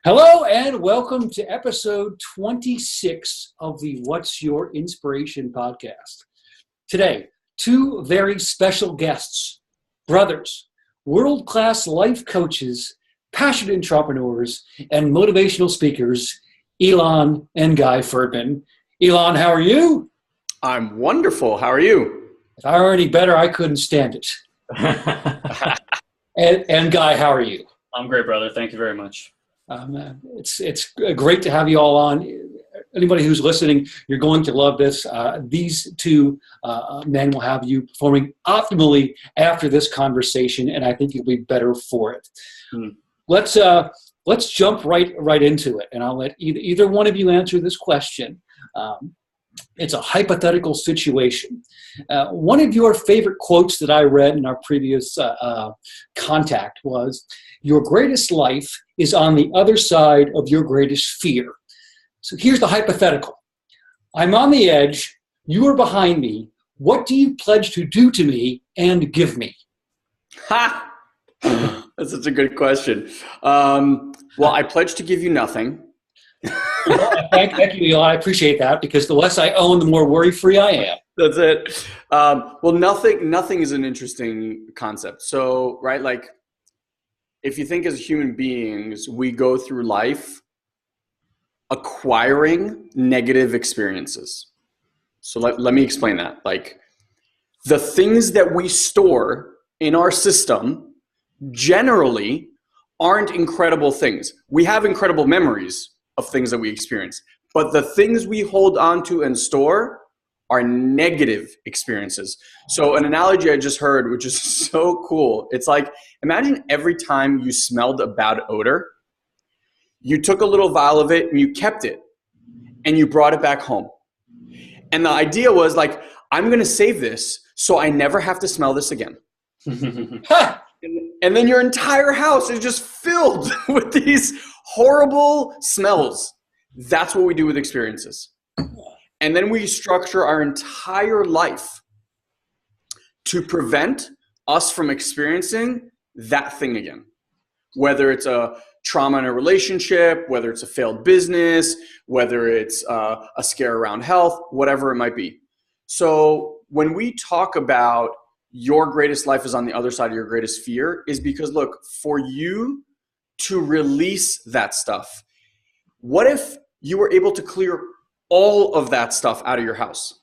Hello and welcome to episode 26 of the What's Your Inspiration podcast. Today, two very special guests, brothers, world-class life coaches, passionate entrepreneurs, and motivational speakers, Ilan and Guy Ferdman. Ilan, how are you? I'm wonderful. How are you? If I were any better, I couldn't stand it. and Guy, how are you? I'm great, brother. Thank you very much. It's great to have you all on. Anybody who's listening, you're going to love this. These two men will have you performing optimally after this conversation, and I think you'll be better for it. Let's jump right into it, and I'll let either one of you answer this question. It's a hypothetical situation. One of your favorite quotes that I read in our previous contact was, "Your greatest life is on the other side of your greatest fear." So here's the hypothetical. I'm on the edge. You are behind me. What do you pledge to do to me and give me? Ha! That's such a good question. Well, I pledge to give you nothing. Thank you, Eli. I appreciate that, because the less I own, the more worry-free I am. That's it. Well, nothing is an interesting concept. So, right, like, if you think as human beings, we go through life acquiring negative experiences. So let me explain that. Like, the things that we store in our system generally aren't incredible things. We have incredible memories of things that we experience, but the things we hold on to and store are negative experiences. So an analogy I just heard, which is so cool, it's like, imagine every time you smelled a bad odor, you took a little vial of it and you kept it and you brought it back home. And the idea was like, I'm going to save this so I never have to smell this again. And then your entire house is just filled with these horrible smells. That's what we do with experiences. And then we structure our entire life to prevent us from experiencing that thing again. Whether it's a trauma in a relationship, whether it's a failed business, whether it's a scare around health, whatever it might be. So when we talk about your greatest life is on the other side of your greatest fear, is because, look, for you to release that stuff, what if you were able to clear all of that stuff out of your house?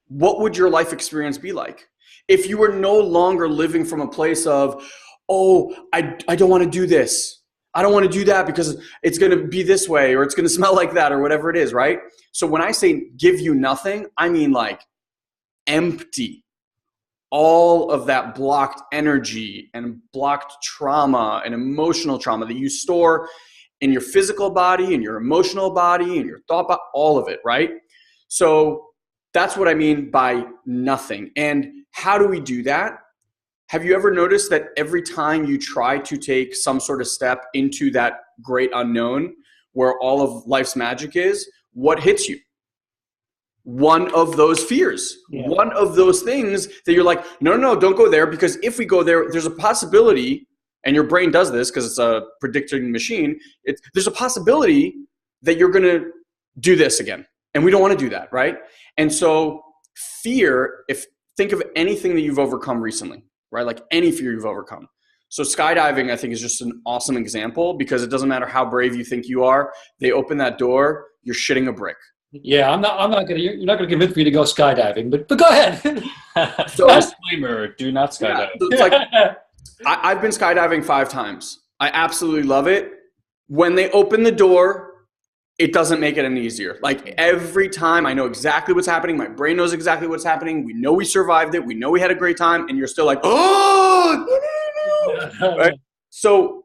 What would your life experience be like? If you were no longer living from a place of, oh, I don't want to do this. I don't want to do that because it's going to be this way, or it's going to smell like that, or whatever it is, right? So when I say give you nothing, I mean like empty all of that blocked energy and blocked trauma and emotional trauma that you store in your physical body, in your emotional body, in your thought body, all of it, right? So that's what I mean by nothing. And how do we do that? Have you ever noticed that every time you try to take some sort of step into that great unknown where all of life's magic is, what hits you? One of those fears, one of those things that you're like, no, don't go there, because if we go there, there's a possibility, and your brain does this because it's a predicting machine, there's a possibility that you're going to do this again. And we don't want to do that, right? And so fear, think of anything that you've overcome recently, right? Like any fear you've overcome. So skydiving, I think, is just an awesome example, because it doesn't matter how brave you think you are. They open that door, you're shitting a brick. Yeah, you're not gonna convince me to go skydiving, but go ahead. So, disclaimer: do not skydive. Yeah, so it's like, I've been skydiving 5 times. I absolutely love it. When they open the door, it doesn't make it any easier. Like, every time I know exactly what's happening. My brain knows exactly what's happening. We know we survived it. We know we had a great time, and you're still like, oh, no. Right? So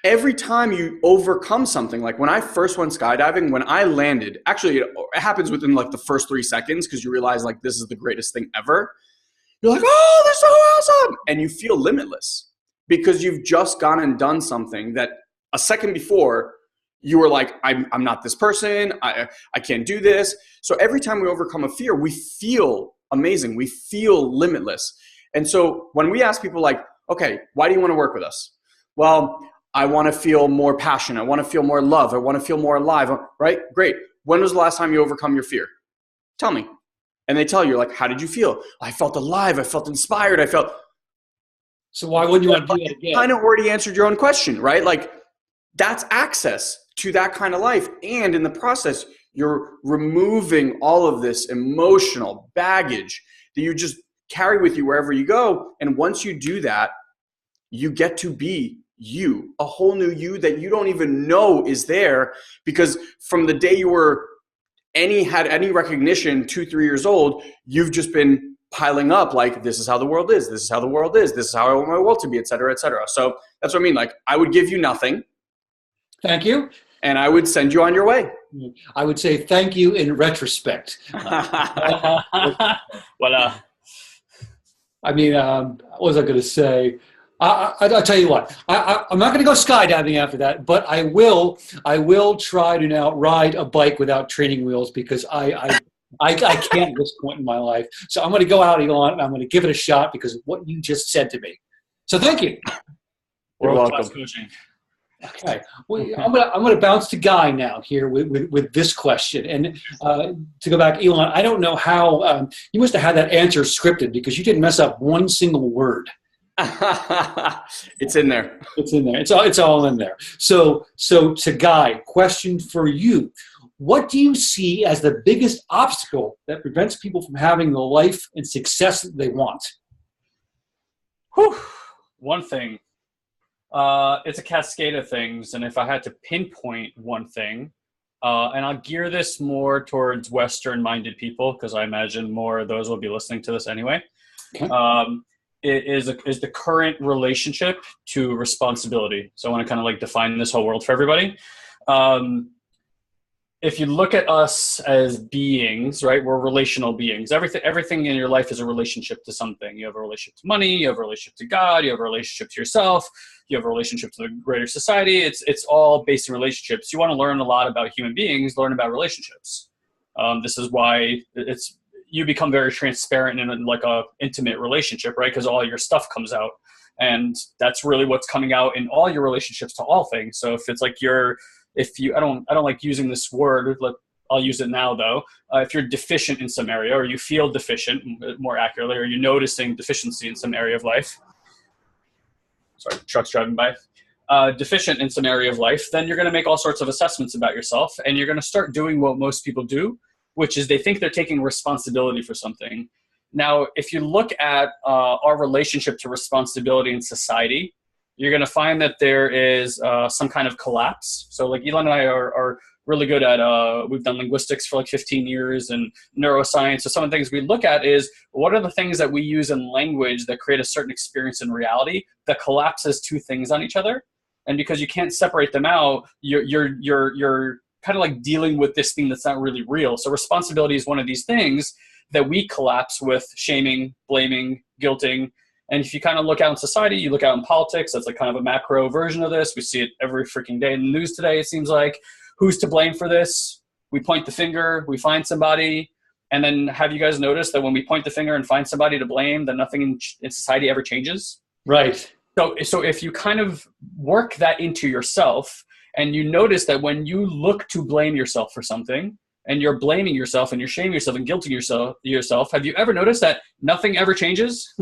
every time you overcome something, like when I first went skydiving, when I landed, actually it happens within like the first 3 seconds, because you realize like this is the greatest thing ever. You're like, oh, that's so awesome. And you feel limitless, because you've just gone and done something that a second before you were like, I'm not this person. I can't do this. So every time we overcome a fear, we feel amazing. We feel limitless. And so when we ask people like, okay, why do you want to work with us? Well, I want to feel more passion. I want to feel more love. I want to feel more alive, right? Great. When was the last time you overcome your fear? Tell me. And they tell you, like, how did you feel? I felt alive. I felt inspired. I felt. So why wouldn't you want to do that again? Kind of already answered your own question, right? Like, that's access to that kind of life. And in the process, you're removing all of this emotional baggage that you just carry with you wherever you go. And once you do that, you get to be you, a whole new you that you don't even know is there, because from the day you were had any recognition 2-3 years old, you've just been piling up like, this is how the world is, this is how the world is, this is how I want my world to be, et cetera, et cetera. So that's what I mean. Like, I would give you nothing. Thank you. And I would send you on your way. I would say thank you in retrospect. Voila. I mean, what was I going to say? I'll tell you what. I'm not going to go skydiving after that, but I will try to now ride a bike without training wheels, because I can't at this point in my life. So I'm going to go out, Elon, and I'm going to give it a shot because of what you just said to me. So thank you. You're World-class welcome. coaching. Okay. Well, I'm gonna bounce to Guy now here with this question, and to go back, Elon, I don't know how you must have had that answer scripted, because you didn't mess up one single word. It's in there. It's in there. It's all in there. So to Guy, question for you: what do you see as the biggest obstacle that prevents people from having the life and success that they want? Whew. One thing. It's a cascade of things, and if I had to pinpoint one thing, and I'll gear this more towards Western-minded people, because I imagine more of those will be listening to this anyway. Okay. It is the current relationship to responsibility. So I want to kind of like define this whole world for everybody. If you look at us as beings, right, we're relational beings. Everything in your life is a relationship to something. You have a relationship to money, you have a relationship to God, you have a relationship to yourself, you have a relationship to the greater society. It's all based in relationships. You want to learn a lot about human beings, learn about relationships. This is why you become very transparent in like a intimate relationship, right? Because all your stuff comes out, and that's really what's coming out in all your relationships to all things. So if it's like I don't like using this word, I'll use it now though. If you're deficient in some area, or you feel deficient more accurately, or you're noticing deficiency in some area of life, sorry, trucks driving by, deficient in some area of life, then you're going to make all sorts of assessments about yourself, and you're going to start doing what most people do, which is they think they're taking responsibility for something. Now, if you look at our relationship to responsibility in society, you're going to find that there is some kind of collapse. So like Ilan and I are really good at, we've done linguistics for like 15 years and neuroscience. So some of the things we look at is, what are the things that we use in language that create a certain experience in reality that collapses two things on each other? And because you can't separate them out, you're kind of like dealing with this thing that's not really real. So responsibility is one of these things that we collapse with shaming, blaming, guilting. And if you kind of look out in society, you look out in politics, that's like kind of a macro version of this. We see it every freaking day in the news today, it seems like. Who's to blame for this? We point the finger, we find somebody. And then have you guys noticed that when we point the finger and find somebody to blame, that nothing in society ever changes? Right. So if you kind of work that into yourself, and you notice that when you look to blame yourself for something, and you're blaming yourself and you're shaming yourself and guilting yourself, have you ever noticed that nothing ever changes?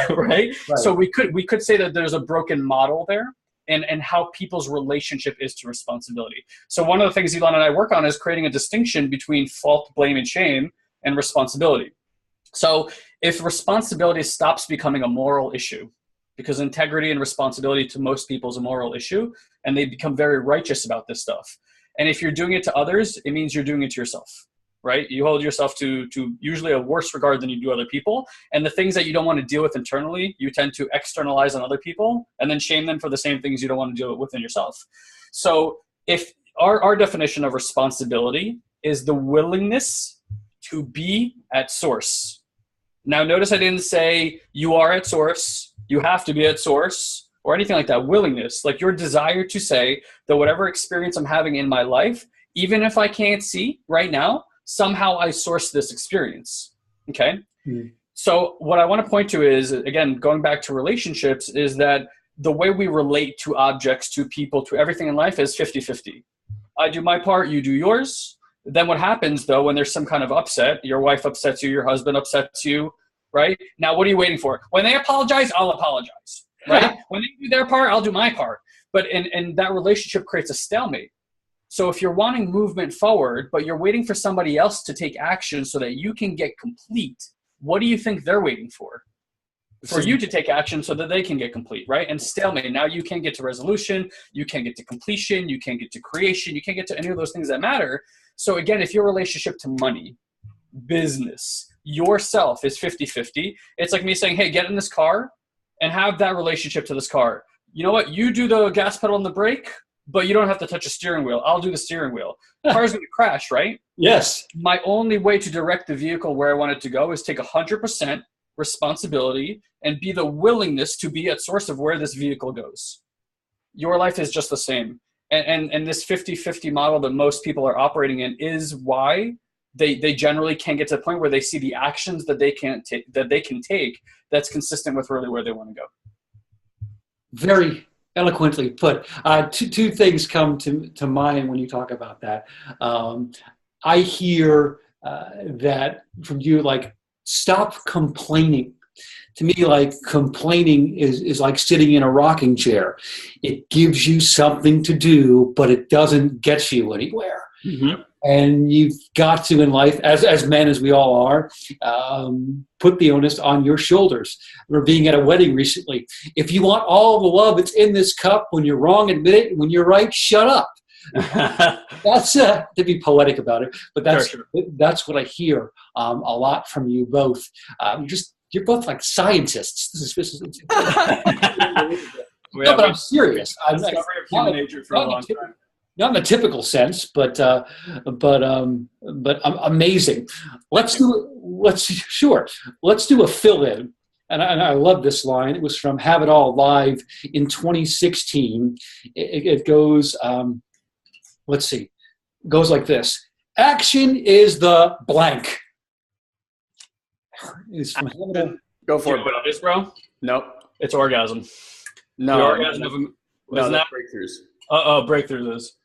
Right? So we could say that there's a broken model there, and how people's relationship is to responsibility. So one of the things Ilan and I work on is creating a distinction between fault, blame, and shame, and responsibility. So if responsibility stops becoming a moral issue, because integrity and responsibility to most people is a moral issue, and they become very righteous about this stuff. And if you're doing it to others, it means you're doing it to yourself, right? You hold yourself to usually a worse regard than you do other people. And the things that you don't want to deal with internally, you tend to externalize on other people and then shame them for the same things you don't want to deal with within yourself. So if our definition of responsibility is the willingness to be at source. Now, notice I didn't say you are at source, you have to be at source, or anything like that. Willingness, like your desire to say that whatever experience I'm having in my life, even if I can't see right now, somehow I source this experience. Okay. So what I want to point to is, again, going back to relationships, is that the way we relate to objects, to people, to everything in life is 50-50. I do my part, you do yours. Then what happens, though, when there's some kind of upset, your wife upsets you, your husband upsets you, right? Now, what are you waiting for? When they apologize, I'll apologize, right? When they do their part, I'll do my part. But and that relationship creates a stalemate. So if you're wanting movement forward, but you're waiting for somebody else to take action so that you can get complete, what do you think they're waiting for? For you to take action so that they can get complete, right? And stalemate. Now you can't get to resolution, you can't get to completion, you can't get to creation, you can't get to any of those things that matter. So again, if your relationship to money, business, yourself is 50-50, it's like me saying, hey, get in this car and have that relationship to this car. You know what? You do the gas pedal and the brake, but you don't have to touch a steering wheel. I'll do the steering wheel. Car's going to crash, right? Yes. My only way to direct the vehicle where I want it to go is take 100% responsibility and be the willingness to be at source of where this vehicle goes. Your life is just the same. And this 50-50 model that most people are operating in is why they generally can't get to the point where they see the actions that they can take that's consistent with really where they want to go. Very eloquently put. Two things come to mind when you talk about that. I hear that from you, like, stop complaining. To me, like, complaining is like sitting in a rocking chair. It gives you something to do, but it doesn't get you anywhere. Mm-hmm. And you've got to, in life, as men as we all are, put the onus on your shoulders. We're being at a wedding recently. If you want all the love that's in this cup, when you're wrong, admit it. When you're right, shut up. That's to be poetic about it, but that's what I hear a lot from you both. You're both like scientists. This is no, but I'm serious. I'm not in a typical sense, but amazing. Let's do a fill-in. And I love this line. It was from Have It All Live in 2016. It goes, let's see, goes like this. Action is the blank. Go for it. What it is, bro? Nope. It's orgasm. No. The orgasm of that's breakthroughs. Breakthroughs is.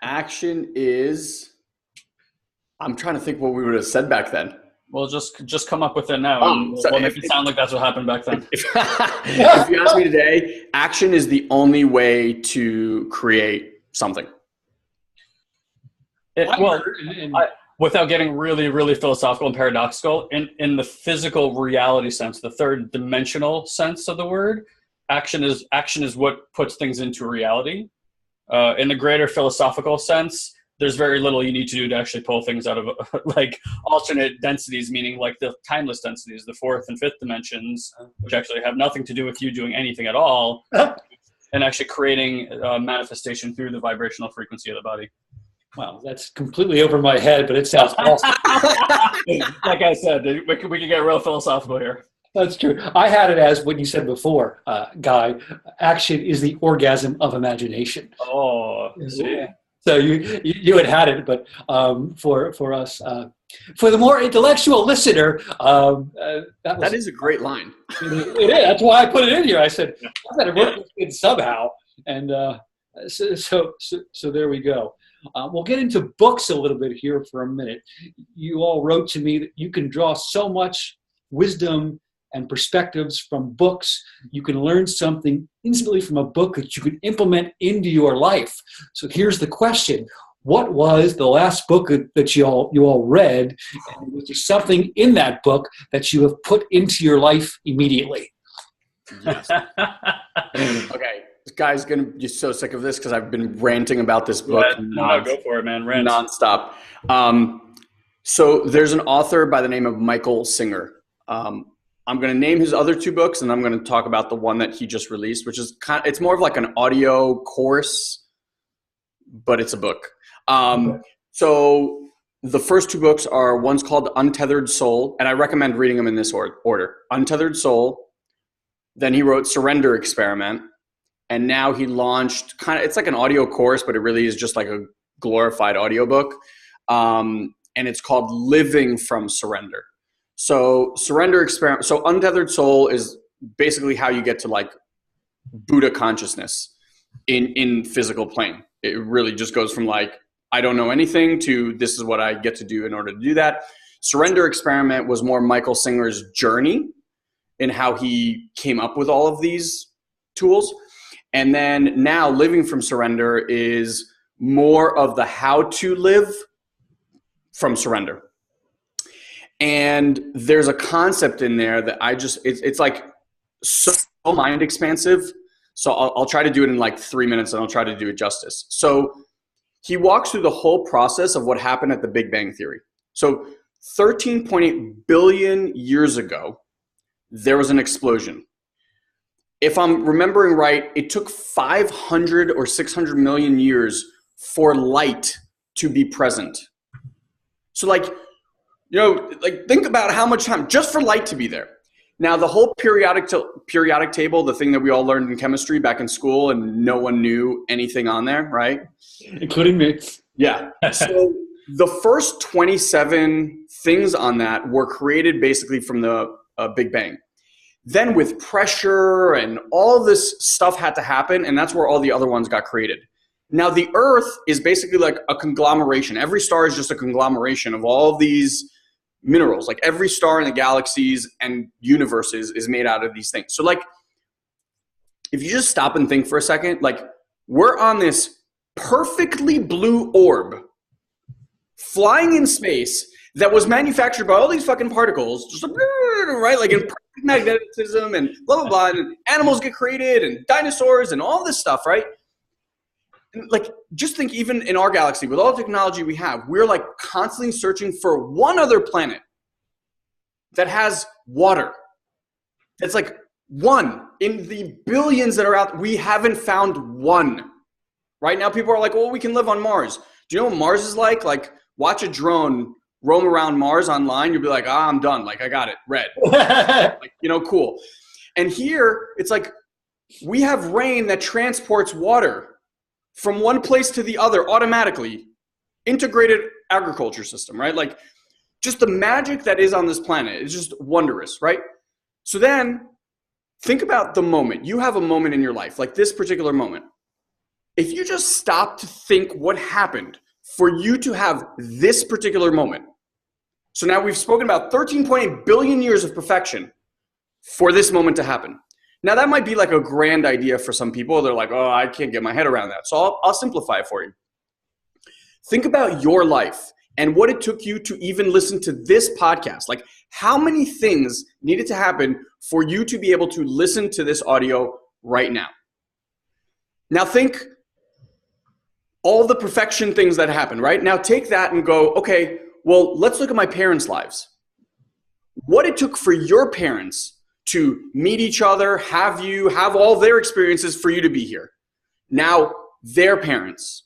Action is. I'm trying to think what we would have said back then. Well, just come up with it now. We'll make it sound like that's what happened back then. If you ask me today, action is the only way to create something. Without getting really, really philosophical and paradoxical, in the physical reality sense, the third dimensional sense of the word, action is what puts things into reality. In the greater philosophical sense, there's very little you need to do to actually pull things out of like alternate densities, meaning like the timeless densities, the fourth and fifth dimensions, which actually have nothing to do with you doing anything at all, and actually creating a manifestation through the vibrational frequency of the body. Wow, that's completely over my head, but it sounds awesome. Like I said, we can get real philosophical here. That's true. I had it as what you said before, Guy. Action is the orgasm of imagination. Oh, see. So you had it, but for us, for the more intellectual listener, that is a great line. It is. That's why I put it in here. I said I better work this in somehow, and so there we go. We'll get into books a little bit here for a minute. You all wrote to me that you can draw so much wisdom and perspectives from books. You can learn something instantly from a book that you can implement into your life. So here's the question. What was the last book that you all read? And was there something in that book that you have put into your life immediately? Yes. Okay. This guy's going to be so sick of this because I've been ranting about this book. No, go for it, man. Rant. Nonstop. So there's an author by the name of Michael Singer. I'm going to name his other two books, and I'm going to talk about the one that he just released, which is it's more of like an audio course, but it's a book. Okay. So the first two books are, one's called Untethered Soul, and I recommend reading them in this order. Untethered Soul. Then he wrote Surrender Experiment. And now he launched it's like an audio course, but it really is just like a glorified audiobook. And it's called Living from Surrender. So Surrender Experiment. So Untethered Soul is basically how you get to like Buddha consciousness in physical plane. It really just goes from like, I don't know anything to this is what I get to do in order to do that. Surrender Experiment was more Michael Singer's journey in how he came up with all of these tools. And then now Living from Surrender is more of the how to live from surrender. And there's a concept in there that it's like so mind expansive. So I'll try to do it in like 3 minutes and I'll try to do it justice. So he walks through the whole process of what happened at the Big Bang Theory. So 13.8 billion years ago, there was an explosion. If I'm remembering right, it took 500 or 600 million years for light to be present. So like, you know, like think about how much time just for light to be there. Now the whole periodic table, the thing that we all learned in chemistry back in school and no one knew anything on there, right? Including me. Yeah. So the first 27 things on that were created basically from the Big Bang. Then with pressure and all this stuff had to happen, and that's where all the other ones got created. Now the Earth is basically like a conglomeration. Every star is just a conglomeration of all of these minerals. Like every star in the galaxies and universes is made out of these things. So like, if you just stop and think for a second, like we're on this perfectly blue orb flying in space that was manufactured by all these fucking particles, just right? Like in perfect magnetism and blah, blah, blah. And animals get created and dinosaurs and all this stuff, right? And like, just think even in our galaxy, with all the technology we have, we're like constantly searching for one other planet that has water. That's like one in the billions that are out. We haven't found one. Right now, people are like, well, we can live on Mars. Do you know what Mars is like? Like, watch a drone roam around Mars online. You'll be like, I'm done. Like, I got it. Red. Like, you know, cool. And here, it's like, we have rain that transports water from one place to the other automatically. Integrated agriculture system, right? Like, just the magic that is on this planet is just wondrous, right? So then, think about the moment. You have a moment in your life, like this particular moment. If you just stop to think what happened for you to have this particular moment. So now we've spoken about 13.8 billion years of perfection for this moment to happen. Now that might be like a grand idea for some people. They're like, oh, I can't get my head around that. So I'll simplify it for you. Think about your life and what it took you to even listen to this podcast. Like how many things needed to happen for you to be able to listen to this audio right now? Now think all the perfection things that happen, right? Now take that and go, okay, well, let's look at my parents' lives. What it took for your parents to meet each other, have all their experiences for you to be here. Now, their parents,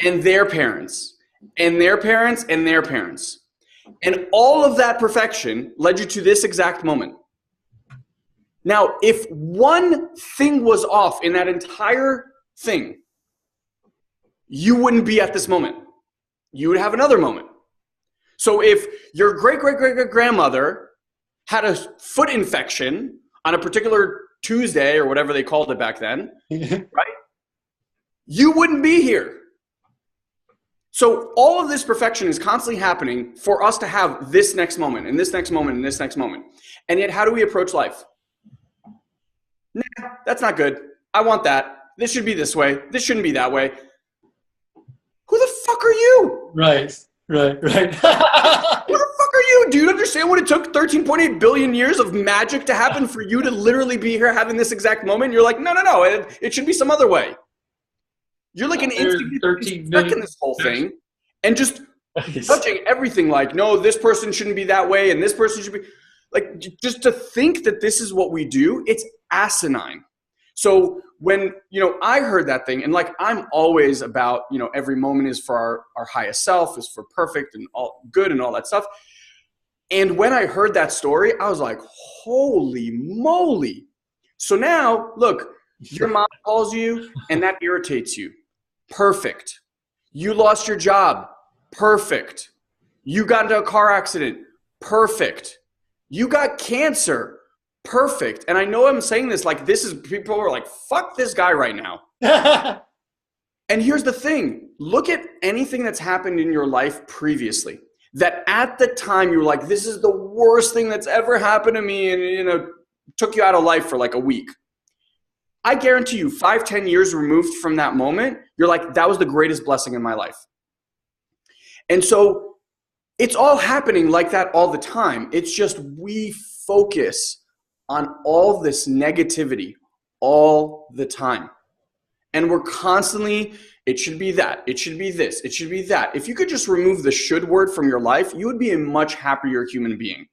and their parents, and their parents, and their parents. And all of that perfection led you to this exact moment. Now, if one thing was off in that entire thing, you wouldn't be at this moment. You would have another moment. So if your great-great-great-grandmother had a foot infection on a particular Tuesday or whatever they called it back then, right? You wouldn't be here. So all of this perfection is constantly happening for us to have this next moment and this next moment and this next moment. And yet, how do we approach life? Nah, that's not good. I want that. This should be this way. This shouldn't be that way. Who the fuck are you? Right. Who the fuck are you? Do you understand what it took 13.8 billion years of magic to happen for you to literally be here having this exact moment? You're like, no, it should be some other way. You're like an instant stuck in this whole thing and just touching everything like, no, this person shouldn't be that way and this person should be like, just to think that this is what we do, it's asinine. So when, I heard that thing and like, I'm always about, every moment is for our highest self, is for perfect and all good and all that stuff. And when I heard that story, I was like, holy moly. So now look, your mom calls you and that irritates you. Perfect. You lost your job. Perfect. You got into a car accident. Perfect. You got cancer. perfect. And I know I'm saying this like this is, people are like, fuck this guy right now. And here's the thing. Look at anything that's happened in your life previously that at the time you were like, this is the worst thing that's ever happened to me, and took you out of life for like a week. I guarantee you 5-10 years removed from that moment, you're like, that was the greatest blessing in my life. And so it's all happening like that all the time. It's just we focus on all this negativity all the time. And we're constantly, it should be that, it should be this, it should be that. If you could just remove the should word from your life, you would be a much happier human being.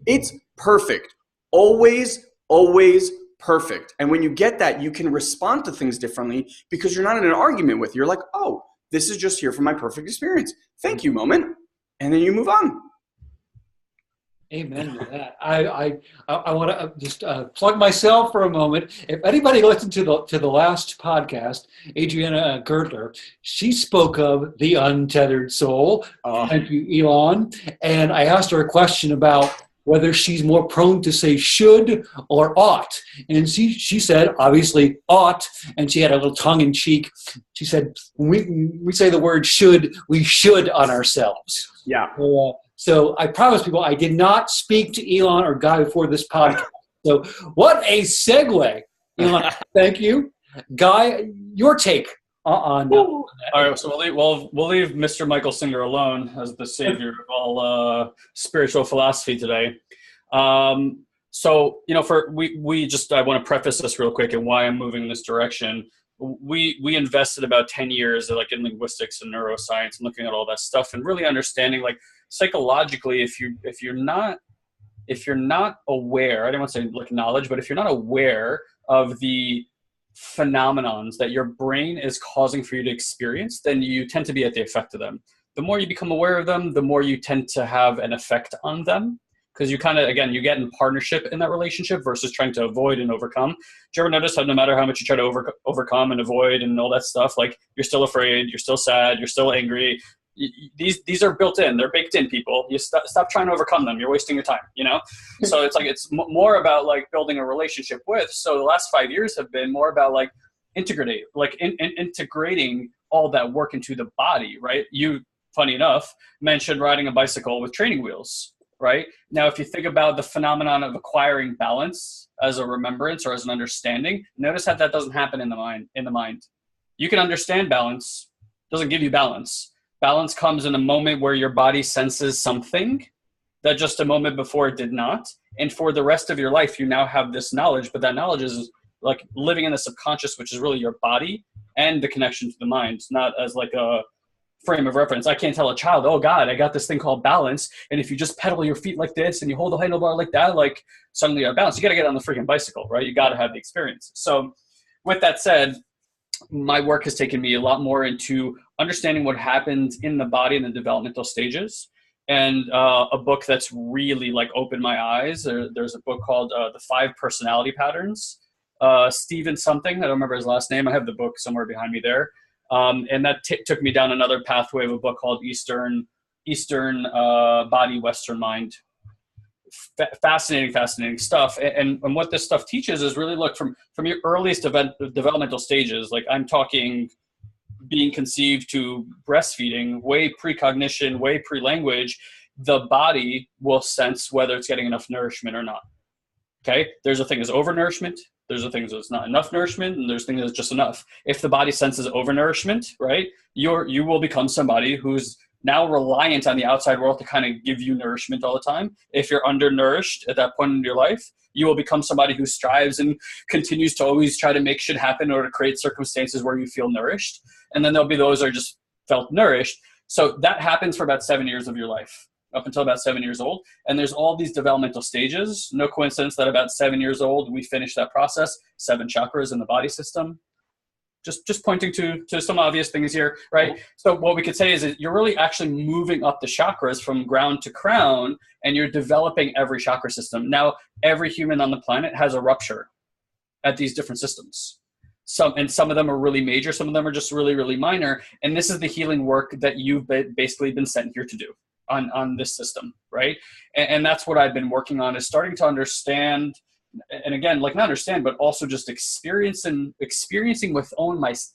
It's perfect. Always, always perfect. And when you get that, you can respond to things differently because you're not in an argument with it. You're like, oh, this is just here for my perfect experience. Thank you, moment. And then you move on. Amen to that. I want to just plug myself for a moment. If anybody listened to the last podcast, Adriana Gertler, she spoke of the untethered soul. Thank you, Elon. And I asked her a question about whether she's more prone to say should or ought. And she said, obviously, ought. And she had a little tongue in cheek. She said, when we say the word should, we should on ourselves. Yeah. So I promise people I did not speak to Elon or Guy before this podcast. So what a segue. Elon, thank you. Guy, your take on that. All right, so we'll leave Mr. Michael Singer alone as the savior of all spiritual philosophy today. So I want to preface this real quick and why I'm moving in this direction. We invested about 10 years in linguistics and neuroscience and looking at all that stuff and really understanding psychologically if you're not aware, I don't want to say knowledge, but if you're not aware of the phenomenons that your brain is causing for you to experience, then you tend to be at the effect of them. The more you become aware of them, the more you tend to have an effect on them. Because you you get in partnership in that relationship versus trying to avoid and overcome. Do you ever notice how no matter how much you try to overcome and avoid and all that stuff, you're still afraid, you're still sad, you're still angry. These are built in, they're baked in, people. You stop trying to overcome them. You're wasting your time, So it's more about building a relationship with. So the last 5 years have been more about integrating all that work into the body, right? You, funny enough, mentioned riding a bicycle with training wheels. Right? Now, if you think about the phenomenon of acquiring balance as a remembrance or as an understanding, notice that doesn't happen in the mind. You can understand balance, doesn't give you balance. Balance comes in a moment where your body senses something that just a moment before it did not. And for the rest of your life, you now have this knowledge, but that knowledge is living in the subconscious, which is really your body and the connection to the mind. It's not as a frame of reference. I can't tell a child, oh God, I got this thing called balance. And if you just pedal your feet like this and you hold the handlebar like that, suddenly you're balanced. You got to get on the freaking bicycle, right? You got to have the experience. So with that said, my work has taken me a lot more into understanding what happens in the body in the developmental stages. And a book that's really opened my eyes. There's a book called The 5 Personality Patterns. Stephen something, I don't remember his last name. I have the book somewhere behind me there. And that took me down another pathway of a book called Eastern Body, Western Mind. Fascinating stuff. And what this stuff teaches is really look from your earliest developmental stages. I'm talking being conceived to breastfeeding, way precognition, way pre-language. The body will sense whether it's getting enough nourishment or not. Okay, there's a thing as overnourishment. There's a thing that's not enough nourishment, and there's a thing that's just enough. If the body senses overnourishment, right, you will become somebody who's now reliant on the outside world to kind of give you nourishment all the time. If you're undernourished at that point in your life, you will become somebody who strives and continues to always try to make shit happen in order to create circumstances where you feel nourished. And then there'll be those that are just felt nourished. So that happens for about 7 years of your life, up until about 7 years old. And there's all these developmental stages. No coincidence that about 7 years old, we finish that process. 7 chakras in the body system. Just pointing to some obvious things here, right? So what we could say is that you're really actually moving up the chakras from ground to crown, and you're developing every chakra system. Now, every human on the planet has a rupture at these different systems. Some of them are really major. Some of them are just really, really minor. And this is the healing work that you've basically been sent here to do on this system, right? And that's what I've been working on, is starting to understand and again, like not understand, but also just experiencing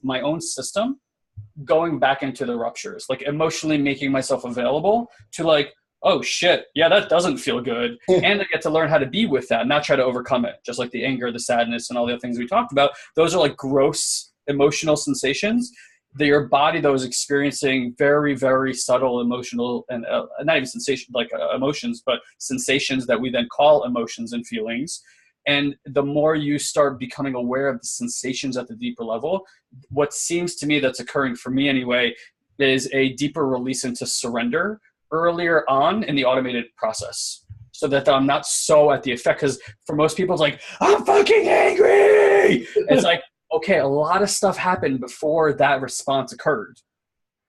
my own system, going back into the ruptures, like emotionally making myself available to like, oh shit, yeah, that doesn't feel good. And I get to learn how to be with that, not try to overcome it. Just like the anger, the sadness, and all the other things we talked about. Those are like gross emotional sensations that your body, though, is experiencing very, very subtle emotional and not even sensation, like emotions, but sensations that we then call emotions and feelings. And the more you start becoming aware of the sensations at the deeper level, what seems to me that's occurring for me anyway, is a deeper release into surrender earlier on in the automated process, so that I'm not so at the effect. Because for most people, it's like, I'm fucking angry. It's like, okay, a lot of stuff happened before that response occurred.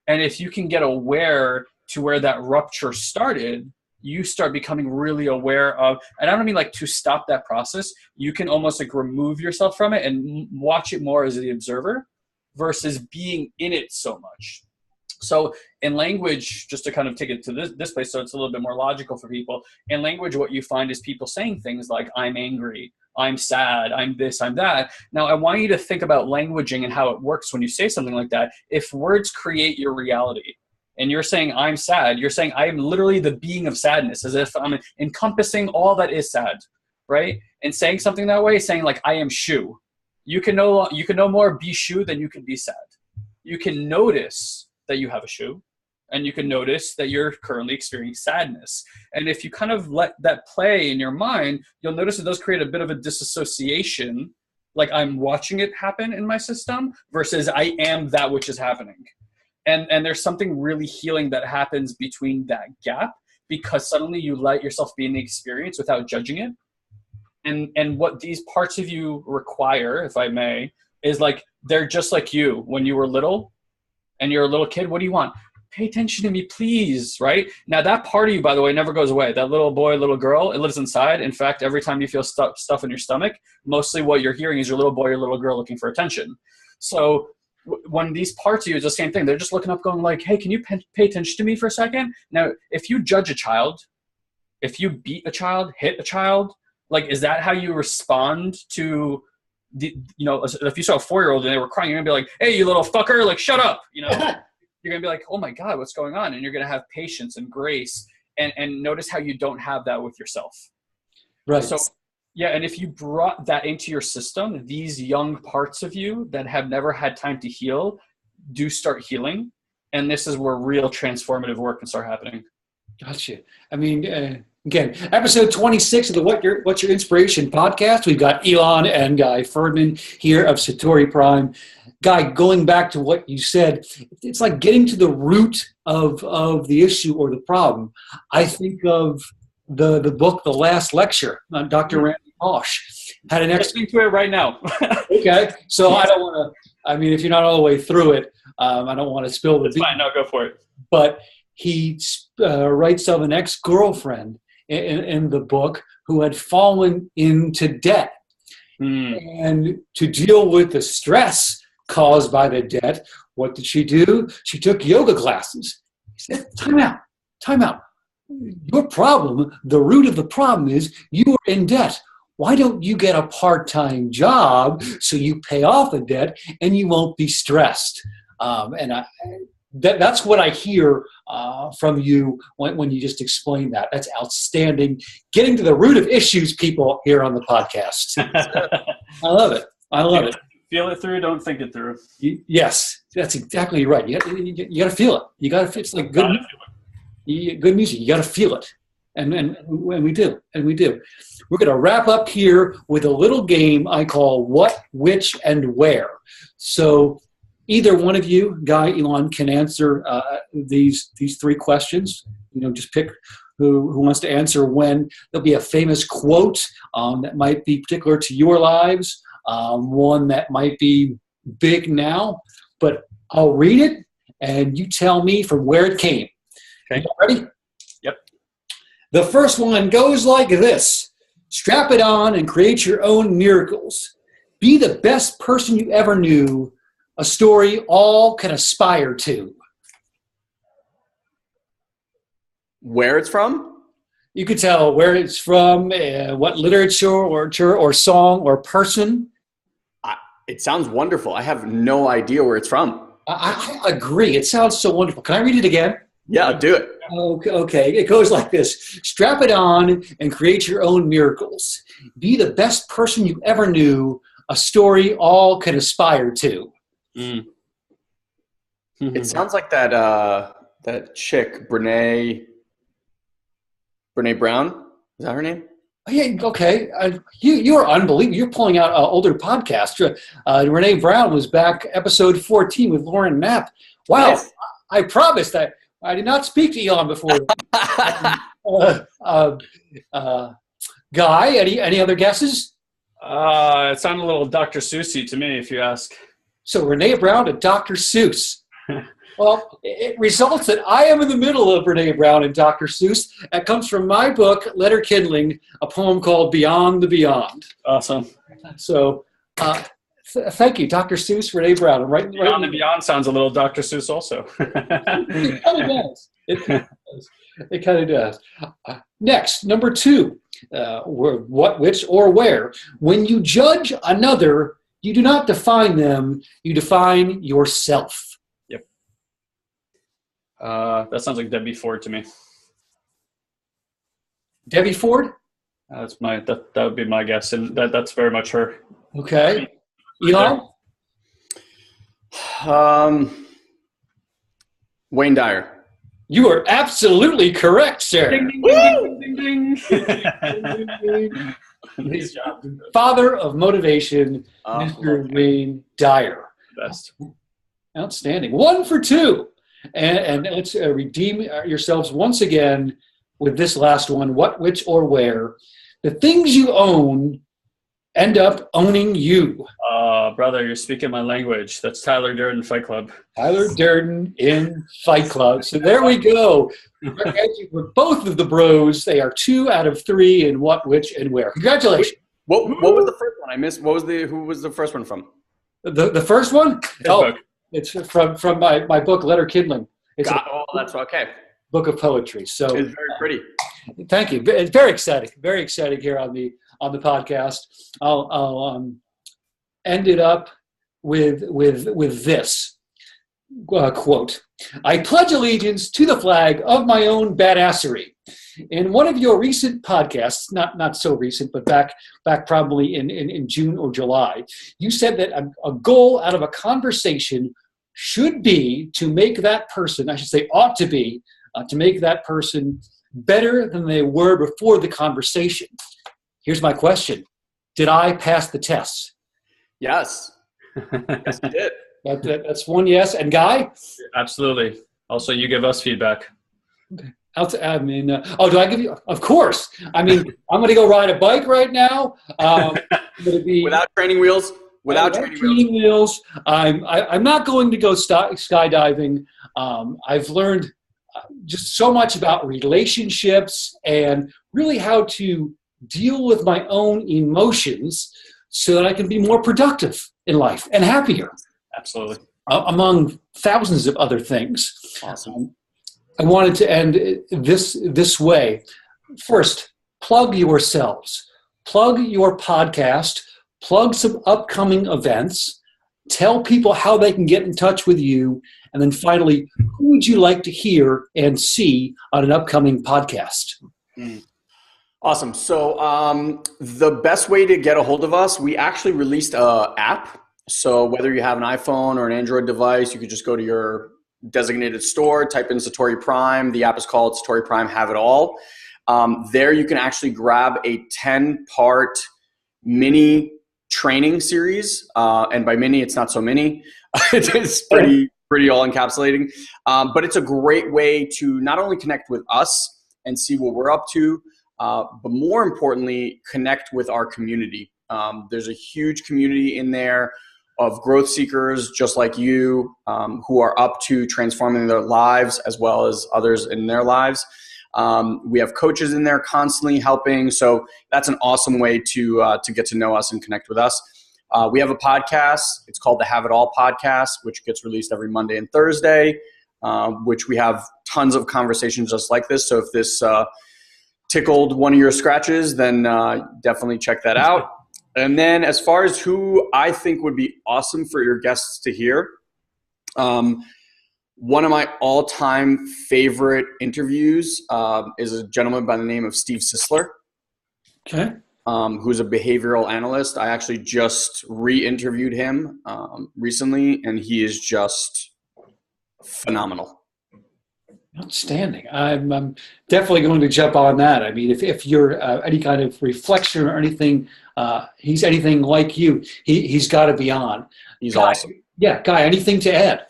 And if you can get aware to where that rupture started, you start becoming really aware of, and I don't mean like to stop that process, you can almost like remove yourself from it and watch it more as the observer versus being in it so much. So in language, just to kind of take it to this place, so it's a little bit more logical for people, in language, what you find is people saying things like, I'm angry, I'm sad, I'm this, I'm that. Now, I want you to think about languaging and how it works when you say something like that. If words create your reality, and you're saying, I'm sad, you're saying, I am literally the being of sadness, as if I'm encompassing all that is sad, right? And saying something that way, saying like, I am Shu. You can no more be Shu than you can be sad. You can notice that you have a Shu, and you can notice that you're currently experiencing sadness. And if you kind of let that play in your mind, you'll notice it does create a bit of a disassociation, like I'm watching it happen in my system versus I am that which is happening. And there's something really healing that happens between that gap, because suddenly you let yourself be in the experience without judging it. And what these parts of you require, if I may, is like, they're just like you when you were little and you're a little kid. What do you want? Pay attention to me, please, right? Now, that part of you, by the way, never goes away. That little boy, little girl, it lives inside. In fact, every time you feel stuff in your stomach, mostly what you're hearing is your little boy or little girl looking for attention. So when these parts of you, it's the same thing. They're just looking up going like, hey, can you pay attention to me for a second? Now, if you judge a child, if you beat a child, hit a child, like, is that how you respond to if you saw a 4-year-old and they were crying, you're gonna be like, hey, you little fucker, like, shut up, You're gonna be like, oh my God, what's going on? And you're gonna have patience and grace and notice how you don't have that with yourself. Right. So yeah, and if you brought that into your system, these young parts of you that have never had time to heal do start healing. And this is where real transformative work can start happening. Gotcha. I mean, again, episode 26 of the What's Your Inspiration podcast. We've got Ilan and Guy Ferdman here of Satori Prime. Guy, going back to what you said, it's like getting to the root of the issue or the problem. I think of the book, The Last Lecture, Dr. Randy Pausch. Had an Listening to it right now. Okay, so I don't want to, I mean, if you're not all the way through it, I don't want to spill the beans. Fine, no, go for it. But he writes of an ex-girlfriend in the book who had fallen into debt. And to deal with the stress caused by the debt, what did she do? She took yoga classes. He said, time out. Your problem, the root of the problem is you are in debt. Why don't you get a part-time job so you pay off the debt and you won't be stressed? That's what I hear from you when you just explain that. That's outstanding. Getting to the root of issues, people, here on the podcast. I love it. Feel it through, don't think it through. Yes, that's exactly right. You got to feel it. It's like good music. You got to feel it. And we do. We're going to wrap up here with a little game I call What, Which, and Where. So either one of you, Guy, Ilan, can answer these 3 questions. Just pick who wants to answer when. There'll be a famous quote that might be particular to your lives, one that might be big now, but I'll read it and you tell me from where it came. Okay. Ready? Yep. The first one goes like this. Strap it on and create your own miracles. Be the best person you ever knew. A story all can aspire to. Where it's from? You could tell where it's from, what literature or song or person. It sounds wonderful. I have no idea where it's from. I agree. It sounds so wonderful. Can I read it again? Yeah, do it. Okay. It goes like this. Strap it on and create your own miracles. Be the best person you ever knew, a story all can aspire to. Mm. It sounds like that chick, Brene Brown. Is that her name? Yeah, okay. You are unbelievable. You're pulling out older podcasts. Renee Brown was back episode 14 with Lauren Knapp. Wow. Nice. I promised that I did not speak to Elon before. Guy, any other guesses? It sounded a little Dr. Seussy to me, if you ask. So Renee Brown and Dr. Seuss. Well, it results that I am in the middle of Renee Brown and Dr. Seuss. That comes from my book, Letter Kindling, a poem called Beyond the Beyond. Awesome. So thank you, Dr. Seuss, Renee Brown. Beyond the Beyond sounds a little Dr. Seuss also. It kind of does. It kind of does. Next, number 2, what, which, or where. When you judge another, you do not define them, you define yourself. That sounds like Debbie Ford to me. Debbie Ford? That would be my guess, and that's very much her. Okay. Elon? Wayne Dyer. You are absolutely correct, sir. Ding, ding, ding, ding, ding, ding. Nice job. Father of motivation, Mr. Wayne Dyer. Best. Outstanding. 1 for 2. And let's redeem yourselves once again with this last one. What, which, or where. The things you own end up owning you. Brother, you're speaking my language. That's Tyler Durden, Fight Club. Tyler Durden in Fight Club. So there we go. With both of the bros, they are 2 out of 3 in what, which, and where. Congratulations. What was the first one? I missed. Who was the first one from? The first one? Book. It's from my book, Letter Kindling. That's okay. Book of poetry. So it's very pretty. Thank you. It's very exciting here on the podcast. I'll end it up with this quote. I pledge allegiance to the flag of my own badassery. In one of your recent podcasts, not so recent, but back probably in June or July, you said that a goal out of a conversation should be to make that person, I should say ought to be, to make that person better than they were before the conversation. Here's my question. Did I pass the test? Yes. Yes, you did. That's one yes. And Guy? Absolutely. Also, you give us feedback. Okay. Do I give you? Of course. I mean, I'm going to go ride a bike right now. Without training wheels. Without training wheels. I'm not going to go skydiving. I've learned just so much about relationships and really how to deal with my own emotions so that I can be more productive in life and happier. Absolutely. Among thousands of other things. Awesome. I wanted to end this way. First, plug yourselves. Plug your podcast. Plug some upcoming events. Tell people how they can get in touch with you. And then finally, who would you like to hear and see on an upcoming podcast? Awesome. So the best way to get a hold of us, we actually released an app. So whether you have an iPhone or an Android device, you could just go to your designated store, type in Satori Prime. The app is called Satori Prime Have It All. There you can actually grab a 10-part mini training series. And by mini, it's not so mini. It's pretty all encapsulating. But it's a great way to not only connect with us and see what we're up to, but more importantly, connect with our community. There's a huge community in there of growth seekers just like you, who are up to transforming their lives as well as others in their lives. We have coaches in there constantly helping. So that's an awesome way to get to know us and connect with us. We have a podcast. It's called the Have It All Podcast, which gets released every Monday and Thursday, which we have tons of conversations just like this. So if this tickled one of your scratches, then definitely check that out. And then as far as who I think would be awesome for your guests to hear, one of my all-time favorite interviews is a gentleman by the name of Steve Sisler. Okay. Who's a behavioral analyst. I actually just re-interviewed him recently, and he is just phenomenal. Outstanding. I'm definitely going to jump on that. I mean, if you're any kind of reflection or anything, he's anything like you, he's got to be on. He's Guy, awesome. Yeah, Guy, anything to add?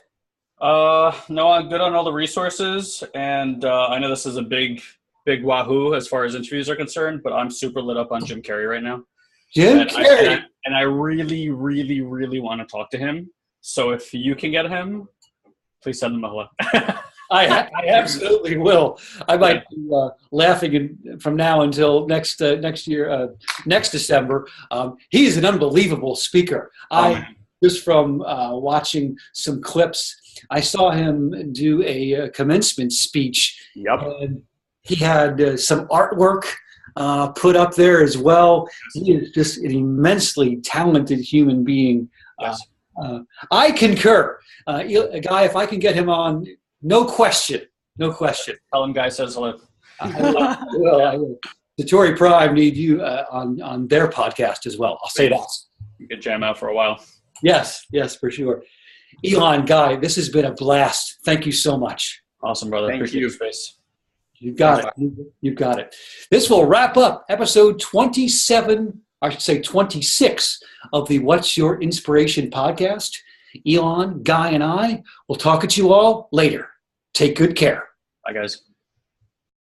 No, I'm good on all the resources, and I know this is a big wahoo as far as interviews are concerned, but I'm super lit up on Jim Carrey right now. Jim Carrey. And I really, really, really want to talk to him. So if you can get him, please send him a hello. I absolutely will. I might be laughing from now until next year, next December. He's an unbelievable speaker. Just from watching some clips, I saw him do a commencement speech. Yep. And he had some artwork put up there as well. He is just an immensely talented human being. Yes. I concur. Guy, if I can get him on, no question. Tell him Guy says hello. I will. Satori Prime need you on their podcast as well. I'll say that. You could jam out for a while. Yes, for sure. Ilan, Guy, this has been a blast. Thank you so much. Awesome, brother. Thank Appreciate you. your space. You've got it. You've got it. This will wrap up episode 27, I should say 26 of the What's Your Inspiration podcast. Ilan, Guy, and I will talk at you all later. Take good care. Bye, guys.